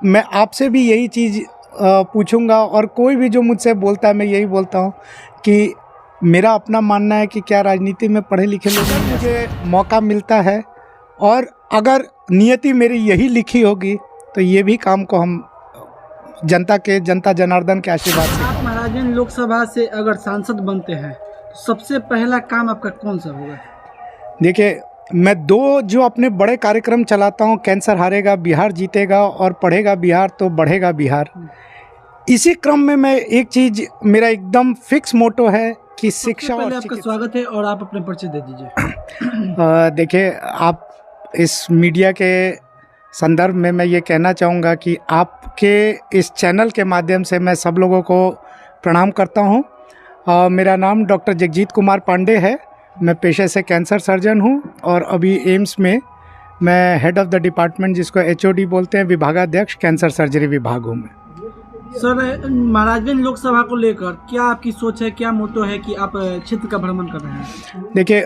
मैं आपसे भी यही चीज़ पूछूंगा और कोई भी जो मुझसे बोलता है मैं यही बोलता हूँ कि मेरा अपना मानना है कि क्या राजनीति में पढ़े लिखे लोग मुझे मौका मिलता है और अगर नियति मेरी यही लिखी होगी तो ये भी काम को हम जनता जनार्दन के आशीर्वाद से। आप महाराजगंज लोकसभा से अगर सांसद बनते हैं तो सबसे पहला काम आपका कौन सा होगा? देखिए, मैं दो जो अपने बड़े कार्यक्रम चलाता हूँ, कैंसर हारेगा बिहार जीतेगा और पढ़ेगा बिहार तो बढ़ेगा बिहार। इसी क्रम में मैं एक चीज़, मेरा एकदम फिक्स मोटो है कि शिक्षा और आपका स्वागत है और आप अपने परिचय दे दीजिए। देखिए, आप इस मीडिया के संदर्भ में मैं ये कहना चाहूँगा कि आपके इस चैनल के माध्यम से मैं सब लोगों को प्रणाम करता हूँ। मेरा नाम डॉक्टर जगजीत कुमार पांडे है। मैं पेशे से कैंसर सर्जन हूँ और अभी एम्स में मैं हेड ऑफ़ द डिपार्टमेंट, जिसको HOD बोलते हैं, विभागाध्यक्ष कैंसर सर्जरी विभाग हूँ मैं। सर, महाराजगंज लोकसभा को लेकर क्या आपकी सोच है, क्या मोटो है कि आप क्षेत्र का भ्रमण कर रहे हैं? देखिए,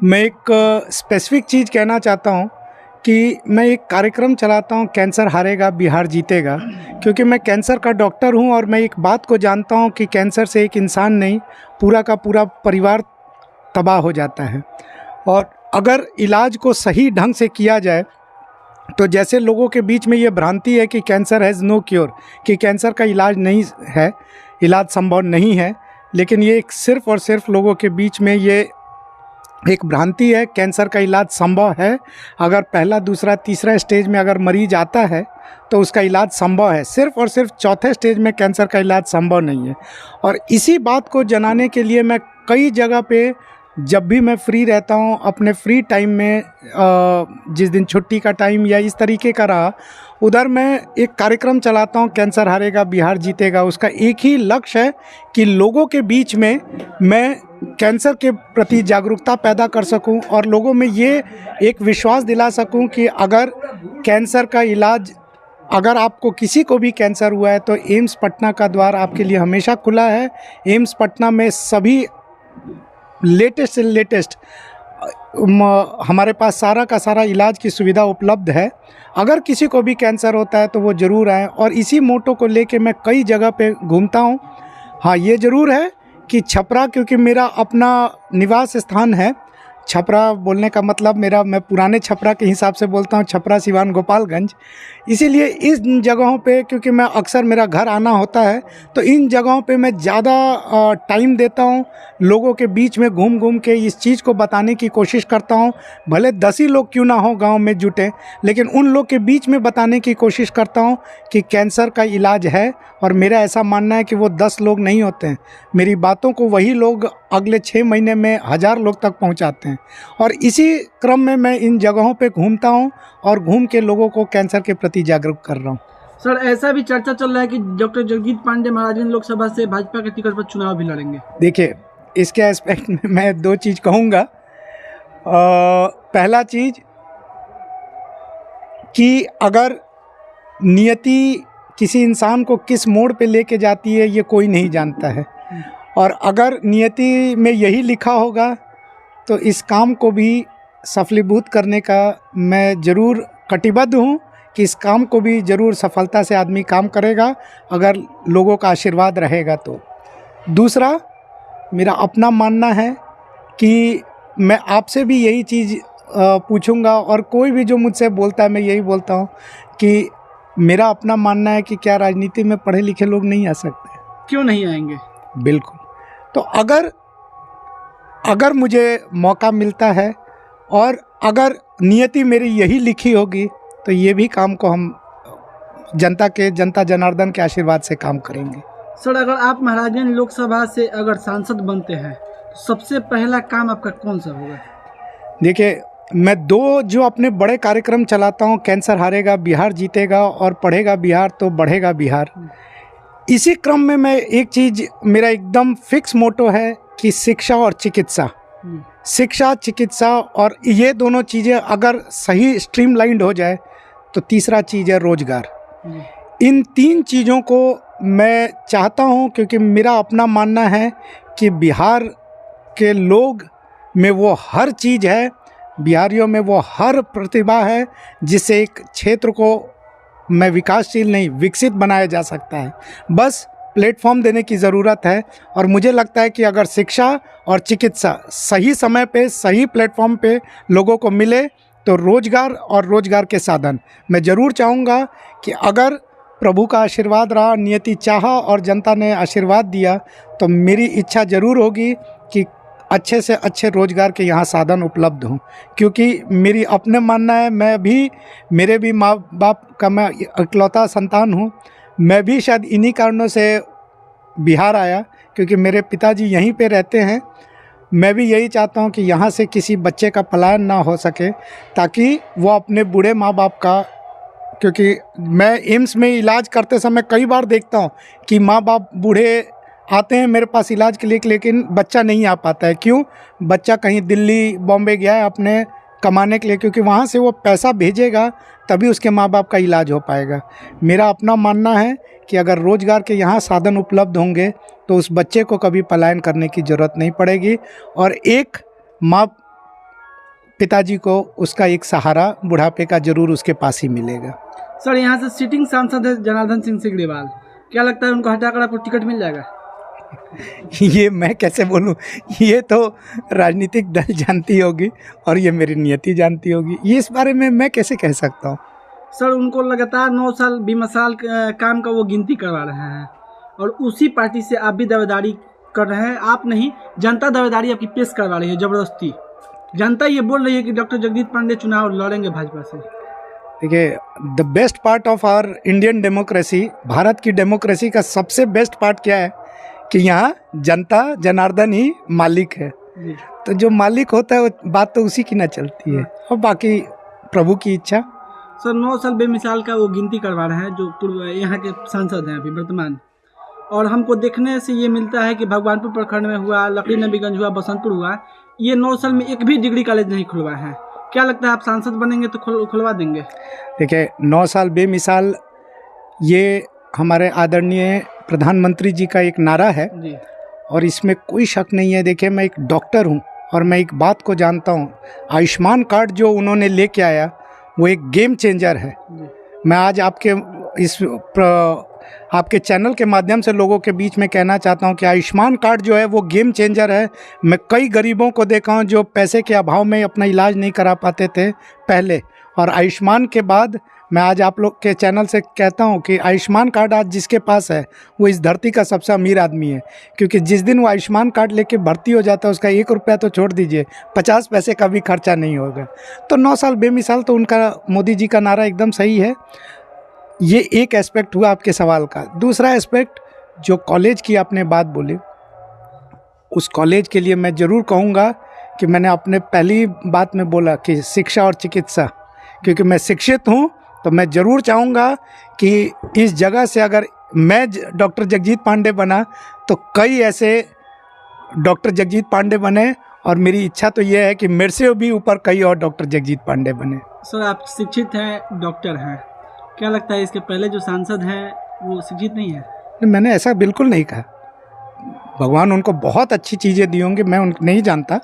मैं एक स्पेसिफिक चीज़ कहना चाहता हूँ कि मैं एक कार्यक्रम चलाता हूँ, कैंसर हारेगा बिहार जीतेगा, क्योंकि मैं कैंसर का डॉक्टर हूँ और मैं एक बात को जानता हूँ कि कैंसर से एक इंसान नहीं, पूरा का पूरा परिवार तबाह हो जाता है। और अगर इलाज को सही ढंग से किया जाए तो जैसे लोगों के बीच में ये भ्रांति है कि कैंसर हैज़ नो क्योर, कि कैंसर का इलाज नहीं है, इलाज संभव नहीं है, लेकिन ये एक सिर्फ़ और सिर्फ लोगों के बीच में ये एक भ्रांति है। कैंसर का इलाज संभव है। अगर पहला, दूसरा, तीसरा स्टेज में अगर मरीज आता है तो उसका इलाज संभव है। सिर्फ़ और सिर्फ चौथे स्टेज में कैंसर का इलाज संभव नहीं है। और इसी बात को जनाने के लिए मैं कई जगह पे, जब भी मैं फ्री रहता हूँ, अपने फ्री टाइम में, जिस दिन छुट्टी का टाइम या इस तरीके का रहा, उधर मैं एक कार्यक्रम चलाता हूँ, कैंसर हारेगा बिहार जीतेगा। उसका एक ही लक्ष्य है कि लोगों के बीच में मैं कैंसर के प्रति जागरूकता पैदा कर सकूं और लोगों में ये एक विश्वास दिला सकूं कि अगर कैंसर का इलाज, अगर आपको किसी को भी कैंसर हुआ है तो एम्स पटना का द्वार आपके लिए हमेशा खुला है। एम्स पटना में सभी लेटेस्ट से लेटेस्ट हमारे पास सारा का सारा इलाज की सुविधा उपलब्ध है। अगर किसी को भी कैंसर होता है तो वो ज़रूर आए। और इसी मोटो को लेके मैं कई जगह पे घूमता हूँ। हाँ, ये ज़रूर है कि छपरा, क्योंकि मेरा अपना निवास स्थान है, छपरा बोलने का मतलब मैं पुराने छपरा के हिसाब से बोलता हूँ, छपरा, सिवान, गोपालगंज। इसीलिए इस जगहों पे, क्योंकि मैं अक्सर, मेरा घर आना होता है, तो इन जगहों पे मैं ज़्यादा टाइम देता हूँ। लोगों के बीच में घूम घूम के इस चीज़ को बताने की कोशिश करता हूँ। भले 10 ही लोग क्यों ना हो गांव में जुटे, लेकिन उन लोग के बीच में बताने की कोशिश करता हूँ कि कैंसर का इलाज है। और मेरा ऐसा मानना है कि वो 10 लोग नहीं होते हैं, मेरी बातों को वही लोग अगले 6 महीने में 1000 लोग तक पहुँचाते हैं। और इसी क्रम में मैं इन जगहों पर घूमता हूँ और घूम के लोगों को कैंसर के प्रति जागरूक कर रहा हूँ। सर, ऐसा भी चर्चा चल रहा है कि डॉक्टर जगजीत पांडे महाराजगंज लोकसभा से भाजपा के टिकट पर चुनाव भी लड़ेंगे। देखिए, इसके एस्पेक्ट में मैं 2 चीज़ कहूँगा। पहला चीज़ कि अगर नियति किसी इंसान को किस मोड़ पे लेके जाती है ये कोई नहीं जानता है। और अगर नियति में यही लिखा होगा तो इस काम को भी सफलीभूत करने का मैं ज़रूर कटिबद्ध हूँ कि इस काम को भी ज़रूर सफलता से आदमी काम करेगा, अगर लोगों का आशीर्वाद रहेगा तो। दूसरा, मेरा अपना मानना है कि मैं आपसे भी यही चीज़ पूछूंगा और कोई भी जो मुझसे बोलता है मैं यही बोलता हूँ कि मेरा अपना मानना है कि क्या राजनीति में पढ़े लिखे लोग नहीं आ सकते? क्यों नहीं आएंगे? बिल्कुल। तो अगर मुझे मौका मिलता है और अगर नियति मेरी यही लिखी होगी तो ये भी काम को हम जनता जनार्दन के आशीर्वाद से काम करेंगे। सर, अगर आप महाराजगंज लोकसभा से अगर सांसद बनते हैं तो सबसे पहला काम आपका कौन सा होगा? देखिए, मैं दो जो अपने बड़े कार्यक्रम चलाता हूँ, कैंसर हारेगा बिहार जीतेगा और पढ़ेगा बिहार तो बढ़ेगा बिहार। इसी क्रम में मैं एक चीज़, मेरा एकदम फिक्स मोटो है कि शिक्षा और चिकित्सा, शिक्षा, चिकित्सा, और ये दोनों चीज़ें अगर सही स्ट्रीमलाइंड हो जाए तो तीसरा चीज़ है रोजगार। इन 3 चीज़ों को मैं चाहता हूँ, क्योंकि मेरा अपना मानना है कि बिहार के लोग में वो हर चीज़ है, बिहारियों में वो हर प्रतिभा है जिससे एक क्षेत्र को मैं विकासशील नहीं, विकसित बनाया जा सकता है। बस प्लेटफॉर्म देने की ज़रूरत है। और मुझे लगता है कि अगर शिक्षा और चिकित्सा सही समय पे सही प्लेटफॉर्म पे लोगों को मिले तो रोज़गार और रोज़गार के साधन, मैं ज़रूर चाहूँगा कि अगर प्रभु का आशीर्वाद रहा, नियति चाहा और जनता ने आशीर्वाद दिया, तो मेरी इच्छा ज़रूर होगी कि अच्छे से अच्छे रोज़गार के यहाँ साधन उपलब्ध हों। क्योंकि मेरी अपने मानना है, मेरे भी माँ बाप का मैं इकलौता संतान हूँ। मैं भी शायद इन्हीं कारणों से बिहार आया, क्योंकि मेरे पिताजी यहीं पे रहते हैं। मैं भी यही चाहता हूँ कि यहाँ से किसी बच्चे का पलायन ना हो सके, ताकि वो अपने बूढ़े माँ बाप का, क्योंकि मैं एम्स में इलाज करते समय कई बार देखता हूँ कि माँ बाप बूढ़े आते हैं मेरे पास इलाज के लिए, लेकिन बच्चा नहीं आ पाता है। क्यों? बच्चा कहीं दिल्ली बॉम्बे गया है अपने कमाने के लिए, क्योंकि वहाँ से वो पैसा भेजेगा तभी उसके माँ बाप का इलाज हो पाएगा। मेरा अपना मानना है कि अगर रोज़गार के यहाँ साधन उपलब्ध होंगे तो उस बच्चे को कभी पलायन करने की ज़रूरत नहीं पड़ेगी, और एक माँ पिताजी को उसका एक सहारा बुढ़ापे का ज़रूर उसके पास ही मिलेगा। सर, यहाँ से सिटिंग सांसद है जनार्दन सिंह सिग्रीवाल, क्या लगता है उनको हटाकर आपको टिकट मिल जाएगा? ये मैं कैसे बोलूं, ये तो राजनीतिक दल जानती होगी और ये मेरी नियति जानती होगी, ये इस बारे में मैं कैसे कह सकता हूँ। सर, उनको लगातार 9 साल बेमिसाल काम का वो गिनती करवा रहे हैं, और उसी पार्टी से आप भी दावेदारी कर रहे हैं। आप नहीं, जनता दावेदारी आपकी पेश करवा रही है ज़बरदस्ती। जनता ये बोल रही है कि डॉक्टर जगजीत पांडे चुनाव लड़ेंगे भाजपा से। देखिए, the best part of our Indian democracy, Bharat की डेमोक्रेसी का सबसे बेस्ट पार्ट क्या है कि यहाँ जनता जनार्दन ही मालिक है। तो जो मालिक होता है बात तो उसी की ना चलती है, और बाकी प्रभु की इच्छा। सर, 9 साल बेमिसाल का वो गिनती करवा रहे हैं जो पूर्व यहाँ के सांसद हैं अभी वर्तमान, और हमको देखने से ये मिलता है कि भगवानपुर प्रखंड में हुआ, लकड़ी नबीगंज हुआ, बसंतपुर हुआ, ये 9 साल में एक भी डिग्री कॉलेज नहीं खुलवा है। क्या लगता है आप सांसद बनेंगे तो खुलवा देंगे? देखिए, 9 साल बेमिसाल, ये हमारे आदरणीय प्रधानमंत्री जी का एक नारा है जी, और इसमें कोई शक नहीं है। देखिए, मैं एक डॉक्टर हूँ और मैं एक बात को जानता हूँ, आयुष्मान कार्ड जो उन्होंने लेके आया वो एक गेम चेंजर है। मैं आज आपके चैनल के माध्यम से लोगों के बीच में कहना चाहता हूं कि आयुष्मान कार्ड जो है वो गेम चेंजर है। मैं कई गरीबों को देखा हूं जो पैसे के अभाव में अपना इलाज नहीं करा पाते थे पहले, और आयुष्मान के बाद मैं आज आप लोग के चैनल से कहता हूं कि आयुष्मान कार्ड आज जिसके पास है वो इस धरती का सबसे अमीर आदमी है। क्योंकि जिस दिन वो आयुष्मान कार्ड लेके भर्ती हो जाता है उसका 1 रुपया तो छोड़ दीजिए, 50 पैसे का भी खर्चा नहीं होगा। तो 9 साल बेमिसाल, तो उनका, मोदी जी का नारा एकदम सही है। ये एक एस्पेक्ट हुआ आपके सवाल का। दूसरा एस्पेक्ट, जो कॉलेज की आपने बात बोली, उस कॉलेज के लिए मैं ज़रूर कहूँगा कि मैंने अपने पहली बात में बोला कि शिक्षा और चिकित्सा, क्योंकि मैं शिक्षित हूँ तो मैं ज़रूर चाहूँगा कि इस जगह से अगर मैं डॉक्टर जगजीत पांडे बना तो कई ऐसे डॉक्टर जगजीत पांडे बने, और मेरी इच्छा तो ये है कि मेरे से भी ऊपर कई और डॉक्टर जगजीत पांडे बने। सर, आप शिक्षित हैं, डॉक्टर हैं, क्या लगता है इसके पहले जो सांसद हैं वो शिक्षित नहीं है? मैंने ऐसा बिल्कुल नहीं कहा। भगवान उनको बहुत अच्छी चीज़ें दी होंगी, मैं उनको नहीं जानता।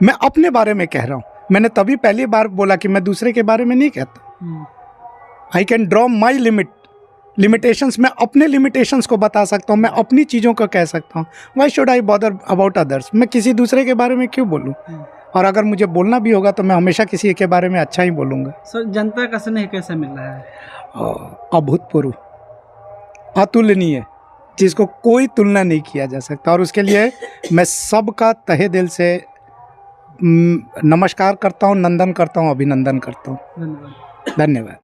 मैं अपने बारे में कह रहा हूँ। मैंने तभी पहली बार बोला कि मैं दूसरे के बारे में नहीं कहता। I can draw my limitations. मैं अपने लिमिटेशंस को बता सकता हूँ, मैं अपनी चीज़ों को कह सकता हूँ। Why should I bother about others? मैं किसी दूसरे के बारे में क्यों बोलूँ? और अगर मुझे बोलना भी होगा तो मैं हमेशा किसी के बारे में अच्छा ही बोलूँगा। सर, जनता का स्नेह कैसा मिल रहा है? अभूतपूर्व, अतुलनीय, जिसको कोई तुलना नहीं किया जा सकता। और उसके लिए मैं सबका तहे दिल से नमस्कार करता हूँ, नंदन करता हूँ, अभिनंदन करता हूँ। धन्यवाद। धन्यवाद।